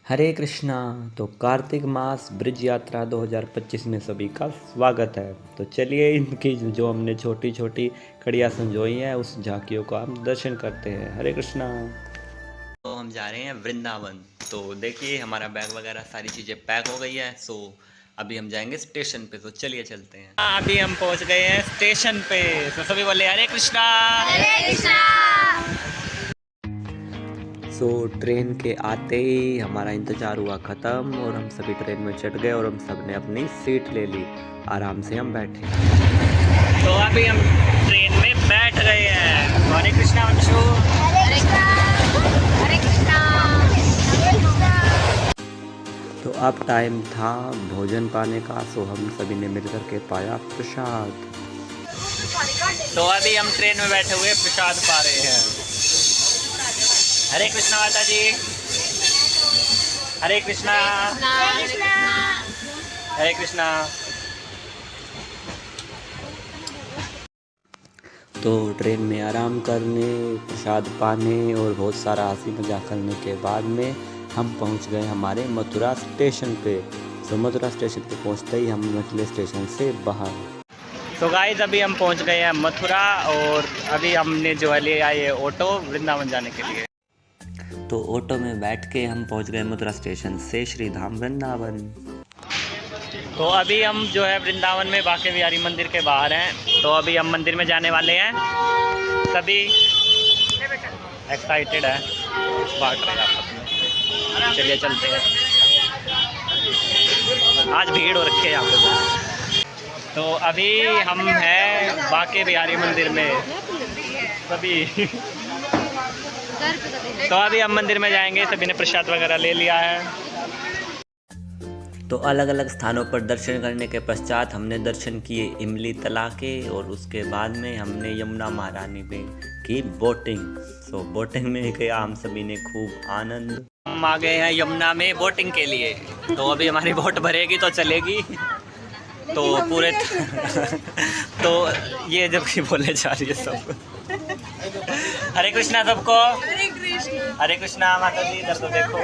हरे कृष्णा। तो कार्तिक मास ब्रिज यात्रा 2025 में सभी का स्वागत है। तो चलिए इनकी जो हमने छोटी छोटी कड़ियाँ संजोई हैं उस झांकियों का हम दर्शन करते हैं। हरे कृष्णा। तो हम जा रहे हैं वृंदावन। तो देखिए हमारा बैग वगैरह सारी चीज़ें पैक हो गई है। सो अभी हम जाएंगे स्टेशन पे। तो चलिए चलते हैं। अभी हम पहुंच गए हैं स्टेशन पे। तो सभी बोले हरे कृष्णा। हरे कृष्णा। सो ट्रेन के आते ही हमारा इंतज़ार हुआ ख़त्म और हम सभी ट्रेन में चढ़ गए और हम सब ने अपनी सीट ले ली। आराम से हम बैठे। तो अभी हम ट्रेन में बैठ गए हैं। हरे कृष्णा अंशु। हरे कृष्णा। हरे कृष्णा। हरे कृष्णा। तो अब टाइम था भोजन पाने का। सो हम सभी ने मिलकर के पाया प्रसाद। तो अभी हम ट्रेन में बैठे हुए प्रसाद पा रहे हैं। हरे कृष्णा माता जी। हरे कृष्णा। हरे कृष्णा। तो ट्रेन में आराम करने, प्रसाद पाने और बहुत सारा हंसी मजाक करने के बाद में हम पहुंच गए हमारे मथुरा स्टेशन पे। तो मथुरा स्टेशन पे पहुंचते ही हम निकले स्टेशन से बाहर। तो गाइस अभी हम पहुंच गए हैं मथुरा और अभी हमने जो है लिया ये ऑटो वृंदावन जाने के लिए। तो ऑटो में बैठ के हम पहुंच गए मथुरा स्टेशन से श्री धाम वृंदावन। तो अभी हम जो है वृंदावन में बांके बिहारी मंदिर के बाहर हैं। तो अभी हम मंदिर में जाने वाले हैं। सभी एक्साइटेड है, बांट रहे हैं आपस में। चलिए चलते हैं। आज भीड़ हो रखी है यहाँ पे। तो अभी हम हैं बांके बिहारी मंदिर में सभी। तो अभी हम मंदिर में जाएंगे। सभी ने प्रसाद वगैरह ले लिया है। तो अलग अलग स्थानों पर दर्शन करने के पश्चात हमने दर्शन किए इमली तला के और उसके बाद में हमने यमुना महारानी में की बोटिंग। सो बोटिंग में गया हम सभी ने खूब आनंद। हम आ गए हैं यमुना में बोटिंग के लिए। तो अभी हमारी बोट भरेगी तो चलेगी। तो पूरे तो ये जब भी बोले जा रही है सब। हरे कृष्णा सबको। हरे कृष्णा। माता जी इधर तो देखो।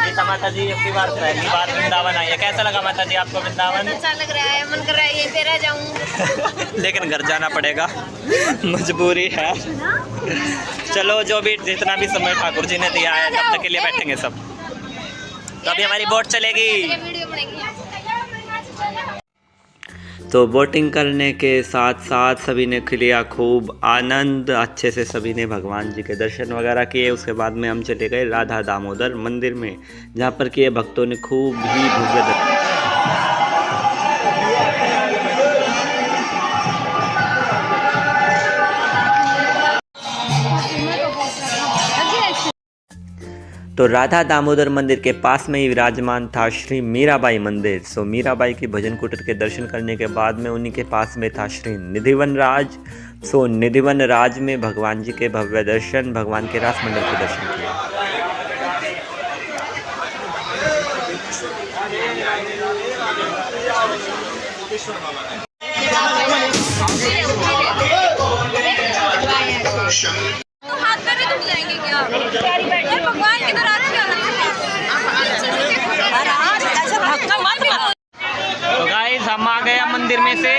गीता माता जी अपनी बार पहली बार वृंदावन आई है। कैसा लगा माता जी आपको वृंदावन? अच्छा लग रहा है, मन कर रहा है यहीं पे रह जाऊं। लेकिन घर जाना पड़ेगा, मजबूरी है। चलो जो भी जितना भी समय ठाकुर जी ने दिया है तब तक के लिए बैठेंगे सब। तो अभी हमारी बोट चलेगी। वीडियो बनेगी। तो बोटिंग करने के साथ साथ सभी ने लिया खूब आनंद। अच्छे से सभी ने भगवान जी के दर्शन वगैरह किए। उसके बाद में हम चले गए राधा दामोदर मंदिर में, जहाँ पर कि भक्तों ने खूब ही भव्य तो राधा दामोदर मंदिर के पास में ही विराजमान था श्री मीराबाई मंदिर। सो मीराबाई की भजन कुटीर के दर्शन करने के बाद में उन्हीं के पास में था श्री निधिवन राज। सो निधिवन राज में भगवान जी के भव्य दर्शन, भगवान के रास मंडल के दर्शन किए। हाथ में भी डूब जाएंगे क्या? यार भगवान की तरह तो गाइस हम आ गए मंदिर में से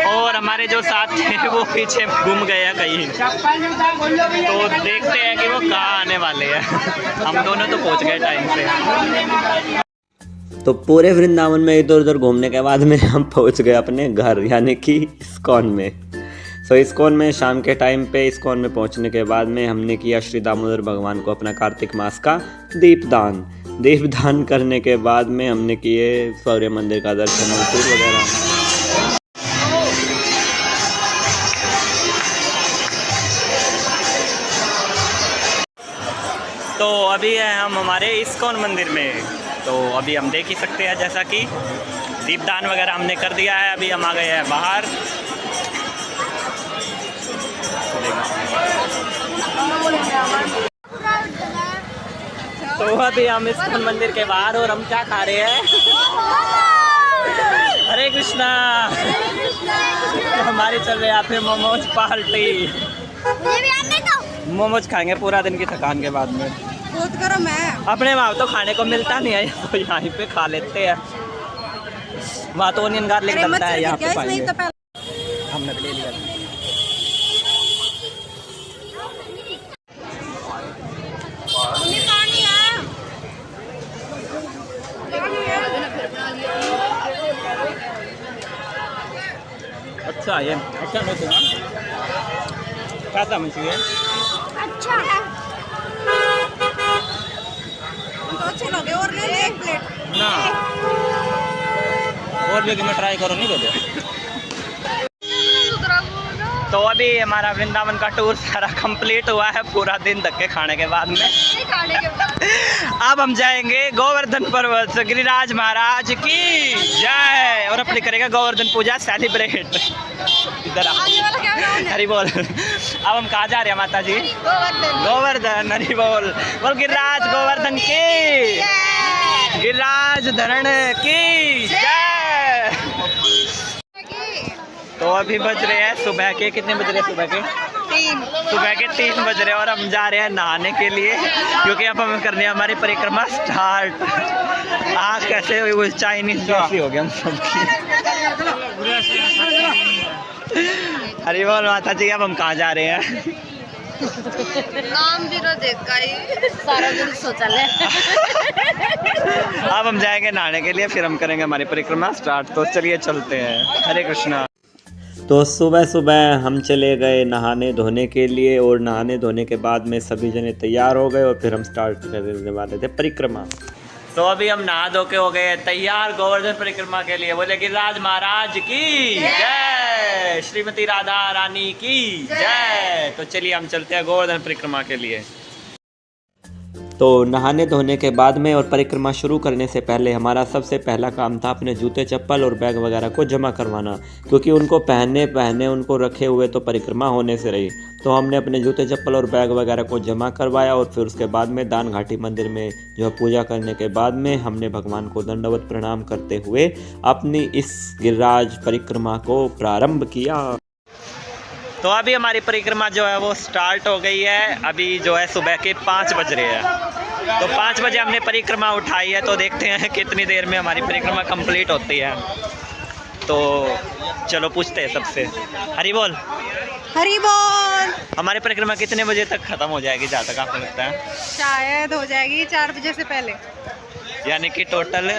और हमारे जो साथ थे वो पीछे घूम गए हैं कहीं। तो देखते हैं कि वो कहाँ आने वाले हैं। हम दोनों तो पहुंच गए टाइम से। तो पूरे वृंदावन में इधर उधर घूमने के बाद में हम पहुंच गए अपने घर, यानी कि इस्कॉन में। सो इस्कॉन में शाम के टाइम पे इस्कॉन में पहुंचने के बाद में हमने किया श्री दामोदर भगवान को अपना कार्तिक मास का दीपदान। दीपदान करने के बाद में हमने किए सूर्य मंदिर का दर्शन और टूर वगैरह। तो अभी है हम हमारे इस्कॉन मंदिर में। तो अभी हम देख ही सकते हैं जैसा कि दीपदान वगैरह हमने कर दिया है। अभी हम आ गए हैं बाहर। तो अभी हम इस्कॉन मंदिर के बाहर और हम क्या खा रहे हैं? हरे कृष्णा। हमारी चल रही है यहाँ पे मोमोज पार्टी। मोमोज खाएंगे पूरा दिन की थकान के बाद में। बहुत गर्म है। अपने वहाँ तो खाने को मिलता नहीं है, तो यहाँ पे खा लेते हैं। वहाँ तो ओनियन गार्लिक डलता है, यहाँ पे पाएंगे। हमने ले लिया। अच्छा ये अच्छा नहीं सुना कैसा मछली है? अच्छा है, तो अच्छे लगे। और ले ले 1 प्लेट ना और लेकिन मैं ट्राई करूँ नहीं दे। तो अभी हमारा वृंदावन का टूर सारा कंप्लीट हुआ है, पूरा दिन धक्के खाने के बाद में। अब हम जाएंगे गोवर्धन पर्वत, गिरिराज महाराज की जय, और अपनी करेगा गोवर्धन पूजा सेलिब्रेट। इधर हरी बोल। अब हम कहाँ जा रहे हैं माता जी? गोवर्धन। हरी बोल गिरिराज गोवर्धन की, गिरिराज धरण की जय। तो अभी बज रहे हैं सुबह के, कितने बज रहे हैं सुबह के? 3। सुबह के 3 बज रहे हैं और हम जा रहे हैं नहाने के लिए, क्योंकि अब हमें करनी है हमारी परिक्रमा स्टार्ट। आँख कैसे हुई वो चाइनीज जैसी हो गया हम सबकी। हरी बोल माता जी। अब हम कहाँ जा रहे हैं? नाम भी तो देखा ही सारा दिन सोचा ले। अब हम जाएंगे नहाने के लिए, फिर हम करेंगे हमारी परिक्रमा स्टार्ट। तो चलिए चलते हैं। हरे कृष्णा। तो सुबह सुबह हम चले गए नहाने धोने के लिए, और नहाने धोने के बाद में सभी जने तैयार हो गए और फिर हम स्टार्ट करने वाले थे परिक्रमा। तो अभी हम नहा धो के हो गए तैयार गोवर्धन परिक्रमा के लिए। बोले गिरिराज महाराज की जय, श्रीमती राधा रानी की जय। तो चलिए हम चलते हैं गोवर्धन परिक्रमा के लिए। तो नहाने धोने के बाद में और परिक्रमा शुरू करने से पहले हमारा सबसे पहला काम था अपने जूते चप्पल और बैग वगैरह को जमा करवाना, क्योंकि उनको पहने उनको रखे हुए तो परिक्रमा होने से रही। तो हमने अपने जूते चप्पल और बैग वगैरह को जमा करवाया, और फिर उसके बाद में दान घाटी मंदिर में जो पूजा करने के बाद में हमने भगवान को दंडवत प्रणाम करते हुए अपनी इस गिरिराज परिक्रमा को प्रारंभ किया। तो अभी हमारी परिक्रमा जो है वो स्टार्ट हो गई है। अभी जो है सुबह के 5 बज रहे हैं। तो 5 बजे हमने परिक्रमा उठाई है, तो देखते हैं कितनी देर में हमारी परिक्रमा कंप्लीट होती है। तो चलो पूछते हैं सबसे। हरी बोल। हरी बोल। हमारी परिक्रमा कितने बजे तक ख़त्म हो जाएगी, जहाँ तक आपको लगता है? शायद हो जाएगी 4 बजे से पहले। यानी कि टोटल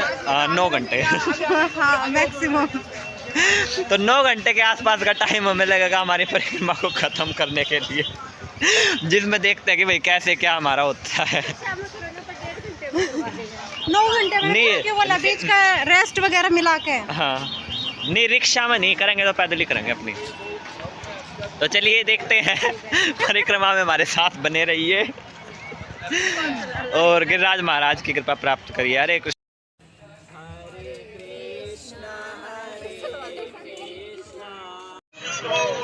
9 घंटे। हाँ मैक्सिमम। तो 9 घंटे के आसपास का टाइम हमें लगेगा हमारी परिक्रमा को ख़त्म करने के लिए, जिसमें देखते हैं कि भाई कैसे क्या हमारा होता है। 9 घंटे में केवल बीच का रेस्ट वगैरह मिला के। हाँ नहीं, रिक्शा में नहीं करेंगे तो पैदल ही करेंगे अपनी। तो चलिए देखते हैं। परिक्रमा में हमारे साथ बने रहिए और गिरिराज महाराज की कृपा प्राप्त करिए। हरे कृष्ण।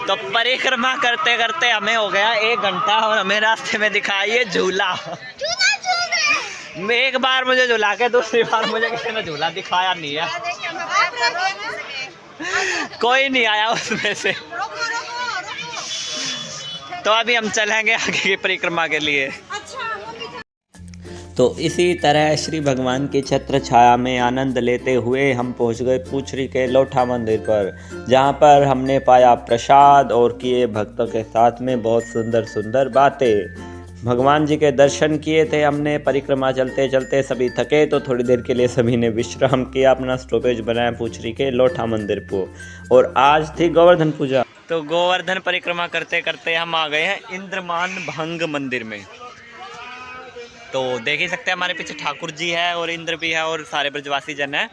तो परिक्रमा करते करते हमें हो गया 1 घंटा, और हमें रास्ते में दिखा ये झूला। एक बार मुझे झूला के, दूसरी बार मुझे किसी ने झूला दिखाया नहीं है। कोई नहीं आया उसमें से। तो अभी हम चलेंगे आगे की परिक्रमा के लिए। तो इसी तरह श्री भगवान की छत्र छाया में आनंद लेते हुए हम पहुंच गए पूछरी के लोठा मंदिर पर, जहां पर हमने पाया प्रसाद और किए भक्तों के साथ में बहुत सुंदर सुंदर बातें। भगवान जी के दर्शन किए थे हमने। परिक्रमा चलते चलते सभी थके, तो थोड़ी देर के लिए सभी ने विश्राम किया, अपना स्टॉपेज बनाया पूछरी के लोठा मंदिर को। और आज थी गोवर्धन पूजा। तो गोवर्धन परिक्रमा करते करते हम आ गए हैं इंद्रमान भंग मंदिर में। तो देख ही सकते हैं हमारे पीछे ठाकुर जी है और इंद्र भी है और सारे ब्रजवासी जन है।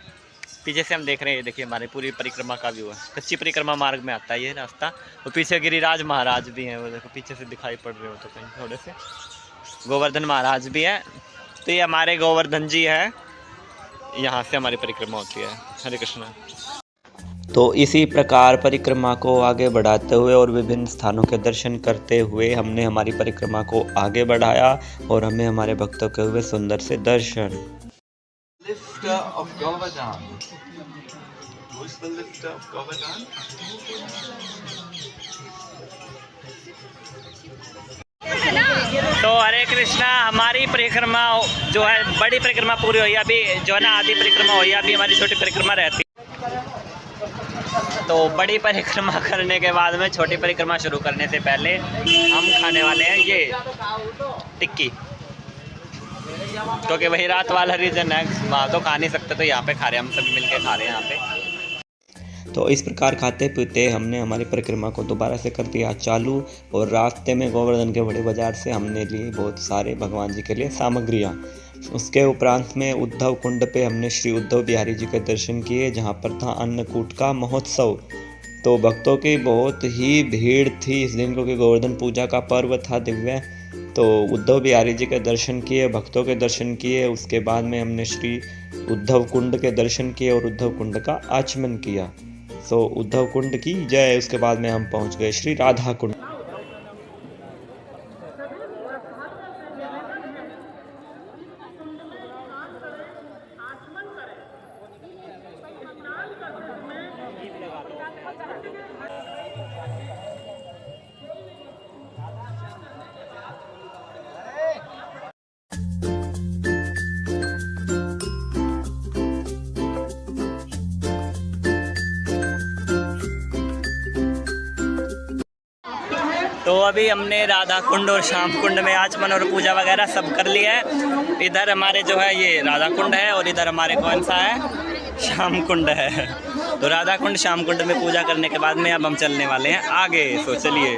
पीछे से हम देख रहे हैं, देखिए हमारी पूरी परिक्रमा का व्यू है। कच्ची परिक्रमा मार्ग में आता है ये रास्ता। और पीछे गिरिराज महाराज भी हैं, वो देखो पीछे से दिखाई पड़ रहे हो तो कहीं थोड़े से। गोवर्धन महाराज भी है। तो ये हमारे गोवर्धन जी है, यहाँ से हमारी परिक्रमा होती है। हरे कृष्णा। तो इसी प्रकार परिक्रमा को आगे बढ़ाते हुए और विभिन्न स्थानों के दर्शन करते हुए हमने हमारी परिक्रमा को आगे बढ़ाया, और हमें हमारे भक्तों के हुए सुंदर से दर्शन। Lifter of Govardhan. Who's the lifter of Govardhan? तो हरे कृष्णा, हमारी परिक्रमा जो है बड़ी परिक्रमा पूरी हुई, अभी जो है ना आधी परिक्रमा हुई, अभी हमारी छोटी परिक्रमा रहती। तो बड़ी परिक्रमा करने के बाद में छोटी परिक्रमा शुरू करने से पहले हम खाने वाले हैं ये टिक्की, क्योंकि वही रात वाला रीज़न है, वहाँ तो खा नहीं सकते, तो यहाँ पे खा रहे हैं, हम सभी मिलके खा रहे हैं यहाँ पे। तो इस प्रकार खाते पीते हमने हमारी परिक्रमा को दोबारा से कर दिया चालू, और रास्ते में गोवर्धन के बड़े बाजार से हमने लिए बहुत सारे भगवान जी के लिए सामग्रियाँ। उसके उपरांत में उद्धव कुंड पे हमने श्री उद्धव बिहारी जी के दर्शन किए, जहाँ पर था अन्नकूट का महोत्सव। तो भक्तों की बहुत ही भीड़ थी इस दिन, क्योंकि गोवर्धन पूजा का पर्व था दिव्य। तो उद्धव बिहारी जी के दर्शन किए, भक्तों के दर्शन किए, उसके बाद में हमने श्री उद्धव कुंड के दर्शन किए और उद्धव कुंड का आचमन किया। सो उद्धव कुंड की जय। उसके बाद में हम पहुंच गए श्री राधा कुंड। तो अभी हमने राधा कुंड और श्याम कुंड में आचमन और पूजा वगैरह सब कर लिया है। इधर हमारे जो है ये राधा कुंड है, और इधर हमारे कौन सा है, श्याम कुंड है। तो राधा कुंड श्याम कुंड में पूजा करने के बाद में अब हम चलने वाले हैं आगे। तो चलिए।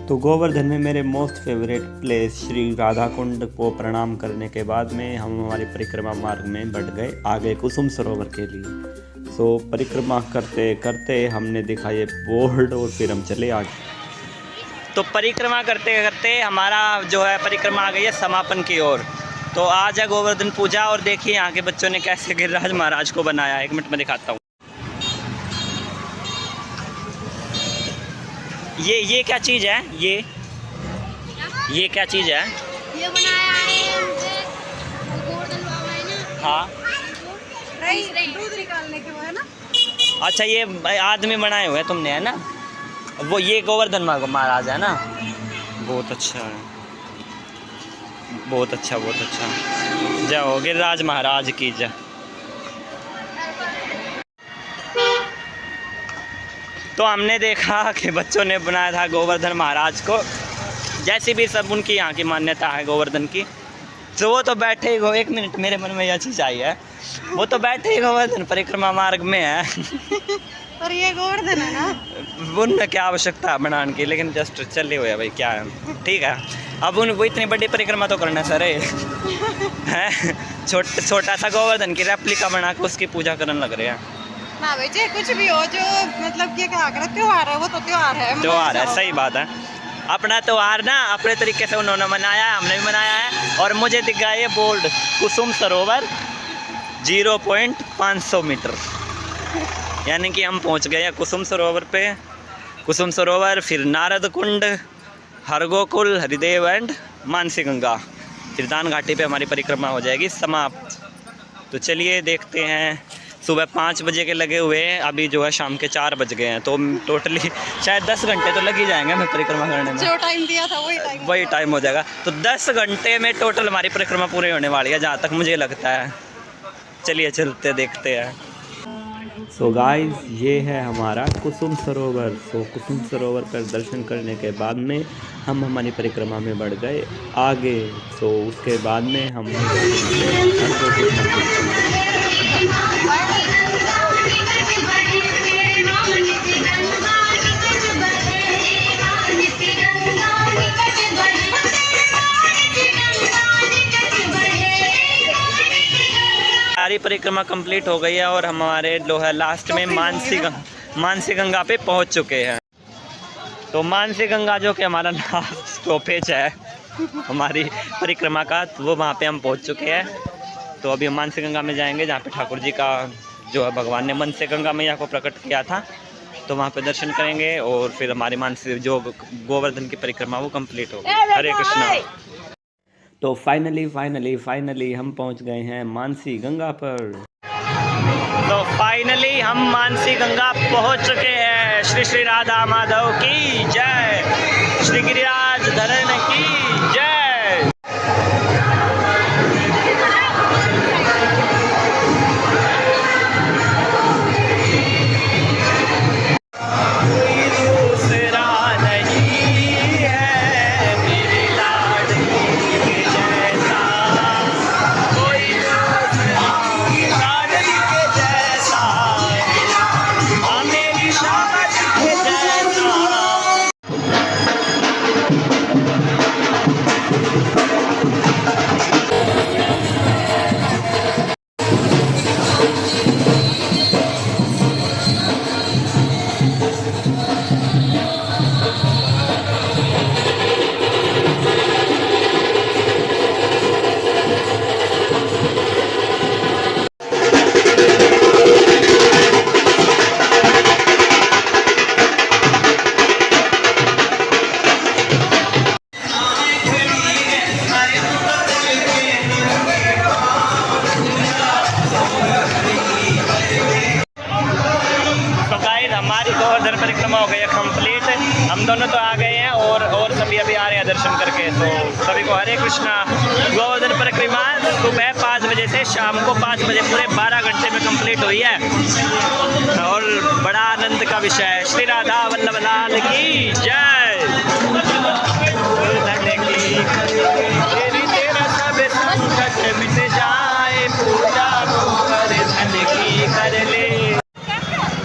तो गोवर्धन में मेरे most favourite place Shri Radha Kund को प्रणाम करने के बाद में हम हमारे परिक्रमा मार्ग में बढ़ गए आगे कुसुम सरोवर के लिए। सो परिक्रमा करते करते हमने देखा ये बोर्ड, और फिर हम चले आगे। तो परिक्रमा करते करते हमारा जो है परिक्रमा आ गई है समापन की ओर। तो आज है गोवर्धन पूजा, और देखिए यहाँ के बच्चों ने कैसे गिरिराज महाराज को बनाया है। 1 मिनट में दिखाता हूँ। ये क्या चीज़ है, ये क्या चीज़ है? ये बनाया है गोवर्धन बाबा है ना। हाँ, दूध निकालने के वो है ना। अच्छा, ये आदमी बनाए हुए हैं तुमने, है ना? वो ये गोवर्धन महाराज है ना। बहुत अच्छा है, बहुत अच्छा, बहुत अच्छा। जय हो गिरिराज महाराज की जय। तो हमने देखा कि बच्चों ने बनाया था गोवर्धन महाराज को, जैसी भी सब उनकी यहाँ की मान्यता है गोवर्धन की। तो वो तो बैठे ही 1 मिनट, मेरे मन में यह चीज़ आई है, वो तो बैठे ही गोवर्धन परिक्रमा मार्ग में है। और ये गोवर्धन है ना, उनमें क्या आवश्यकता बनाने की, लेकिन जस्ट चले हुए भाई, क्या है, ठीक है। अब उन वो इतनी बड़ी परिक्रमा तो करना सर है, छोटा सा गोवर्धन की रेप्लिका बना के उसकी पूजा करने लग रहे हैं ना भाई। चाहे कुछ भी हो, जो मतलब कि क्या करें, त्योहार है, वो तो त्योहार है, त्योहार है, सही बात है। अपना त्योहार ना अपने तरीके से उन्होंने मनाया है, हमने भी मनाया है। और मुझे दिख गया ये बोर्ड, कुसुम सरोवर 0.500 मीटर, यानी कि हम पहुंच गए हैं कुसुम सरोवर पे। कुसुम सरोवर, फिर नारद कुंड, हरगोकुल, हरिदेव एंड मानसी गंगा, फिर दान घाटी पे हमारी परिक्रमा हो जाएगी समाप्त। तो चलिए देखते हैं। सुबह 5 बजे के लगे हुए हैं, अभी जो है शाम के 4 बज गए हैं। तो टोटली शायद 10 घंटे तो लग ही जाएंगे हमें परिक्रमा करने में। जो टाइम दिया था वही टाइम हो जाएगा। तो 10 घंटे में टोटल हमारी परिक्रमा पूरी होने वाली है, जहाँ तक मुझे लगता है। चलिए चलते देखते हैं। सो गाइस, ये है हमारा कुसुम सरोवर। सो कुसुम सरोवर पर दर्शन करने के बाद में हम हमारी परिक्रमा में बढ़ गए आगे। सो उसके बाद में हम सारी परिक्रमा कंप्लीट हो गई है, और हमारे जो है लास्ट में मानसी गंगा पे पहुंच चुके हैं। तो मानसी गंगा जो कि हमारा लास्ट स्टॉपेज है हमारी परिक्रमा का, तो वो वहाँ पे हम पहुँच चुके हैं। तो अभी हम मानसी गंगा में जाएंगे, जहाँ पे ठाकुर जी का जो है भगवान ने मन से गंगा मैया को प्रकट किया था। तो वहाँ पे दर्शन करेंगे, और फिर हमारी मानसी जो गोवर्धन की परिक्रमा वो कंप्लीट होगी। हरे कृष्णा। तो फाइनली हम पहुंच गए हैं मानसी गंगा पर। तो फाइनली हम मानसी गंगा पहुंच चुके हैं। श्री श्री राधा माधव की जय। श्री गिरिराज धरण की जय। हमारी गोवर्धन परिक्रमा हो गई है कंप्लीट। हम दोनों तो आ गए हैं और सभी अभी आ रहे हैं दर्शन करके। तो सभी को हरे कृष्णा। गोवर्धन परिक्रमा सुबह 5 बजे से शाम को 5 बजे पूरे 12 घंटे में कंप्लीट हुई है और बड़ा आनंद का विषय है। श्री राधा वल्लभ लाल की जय।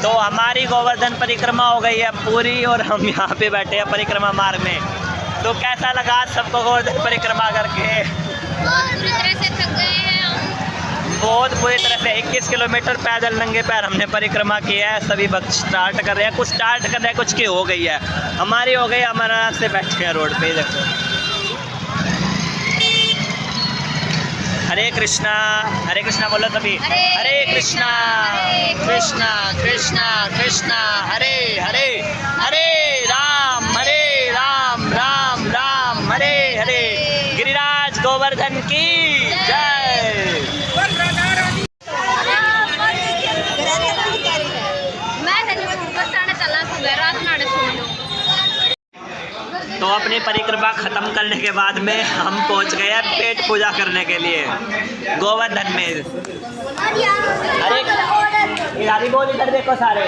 तो हमारी गोवर्धन परिक्रमा हो गई है पूरी और हम यहाँ पे बैठे हैं परिक्रमा मार्ग में। तो कैसा लगा सबको गोवर्धन परिक्रमा करके? पूरी तरह से थक गए हैं हम। बहुत बुरी तरह से 21 किलोमीटर पैदल नंगे पैर हमने परिक्रमा किया है। सभी भक्त स्टार्ट कर रहे हैं, कुछ स्टार्ट कर रहे हैं, कुछ की हो गई है। हमारी हो गई, अमरनाथ से बैठे हैं रोड पे। देखो हरे कृष्णा बोलो सभी। हरे कृष्णा कृष्णा कृष्णा कृष्णा हरे हरे, हरे राम राम राम हरे हरे। गिरिराज गोवर्धन की जय। तो अपनी परिक्रमा खत्म करने के बाद में हम पहुंच गए हैं पेट पूजा करने के लिए गोवर्धन में। अरे बोल, इधर देखो सारे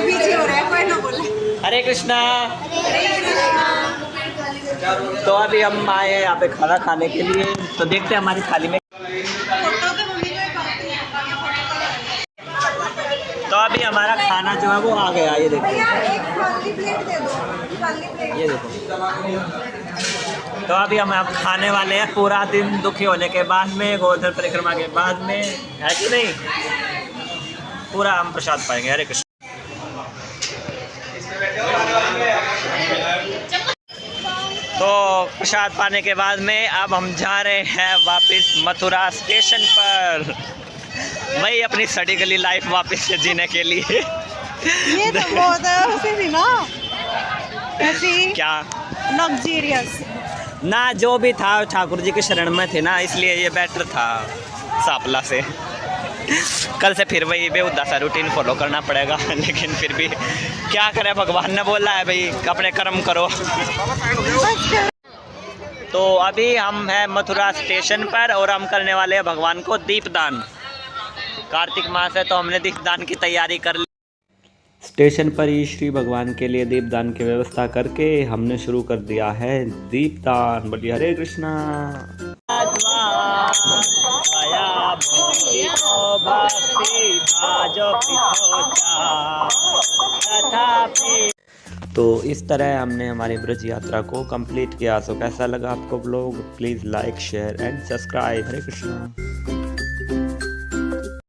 पीछे हो रहे हैं, कोई ना बोले। हरे कृष्णा। तो अभी हम आए हैं यहाँ पे खाना खाने के लिए। तो देखते हैं हमारी थाली में। तो अभी हमारा खाना जो है वो आ गया। ये देखो, ये देखो। तो अभी हम अब खाने वाले हैं। पूरा दिन दुखी होने के बाद में, गोवर्धन परिक्रमा के बाद में, है कि नहीं, पूरा हम प्रसाद पाएंगे। हरे कृष्ण। तो प्रसाद पाने के बाद में अब हम जा रहे हैं वापस मथुरा स्टेशन पर, वही अपनी सड़ी गली लाइफ वापस से जीने के लिए। ये तो बहुत थी ना, ऐसी क्या लग्जरियस ना, जो भी था ठाकुर जी के शरण में थे ना, इसलिए ये बेटर था सापला से। कल से फिर वही बेहुदा सा रूटीन फॉलो करना पड़ेगा, लेकिन फिर भी क्या करें, भगवान ने बोला है भाई अपने कर्म करो। तो अभी हम हैं मथुरा स्टेशन पर और हम करने वाले हैं भगवान को दीपदान। कार्तिक मास है तो हमने दीपदान की तैयारी कर ली। स्टेशन पर ही श्री भगवान के लिए दीपदान की व्यवस्था करके हमने शुरू कर दिया है दीपदान। बोलिए हरे कृष्णा। तो इस तरह हमने हमारी ब्रज यात्रा को कंप्लीट किया। तो कैसा लगा आपको blog? Please like share and subscribe. Hare Krishna.